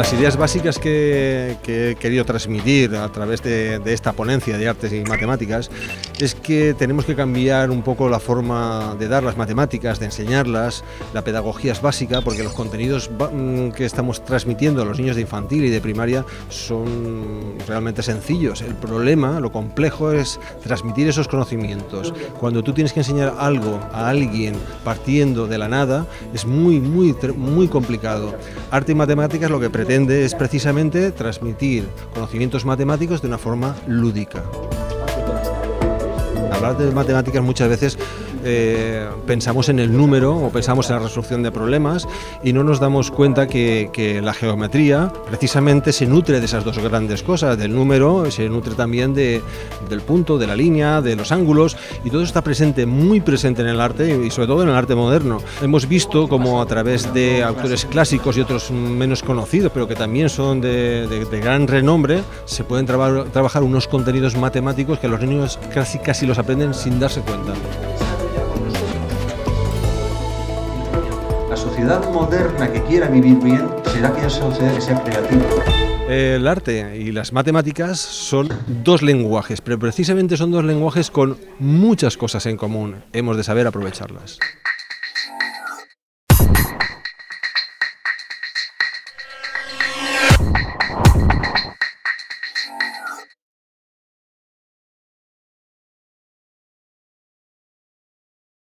Las ideas básicas que he querido transmitir a través de esta ponencia de artes y matemáticas es que tenemos que cambiar un poco la forma de dar las matemáticas, de enseñarlas. La pedagogía es básica porque los contenidos que estamos transmitiendo a los niños de infantil y de primaria son realmente sencillos. El problema, lo complejo, es transmitir esos conocimientos. Cuando tú tienes que enseñar algo a alguien partiendo de la nada, es muy complicado. Arte y matemáticas lo que pretende es precisamente transmitir conocimientos matemáticos de una forma lúdica. Hablar de matemáticas muchas veces pensamos en el número o pensamos en la resolución de problemas y no nos damos cuenta que la geometría precisamente se nutre de esas dos grandes cosas, del número, se nutre también del punto, de la línea, de los ángulos, y todo está presente, muy presente en el arte y sobre todo en el arte moderno. Hemos visto como a través de autores clásicos y otros menos conocidos, pero que también son de gran renombre, se pueden trabajar unos contenidos matemáticos que los niños casi los aprenden sin darse cuenta. La sociedad moderna que quiera vivir bien será aquella sociedad que sea creativa. El arte y las matemáticas son dos lenguajes, pero precisamente son dos lenguajes con muchas cosas en común. Hemos de saber aprovecharlas.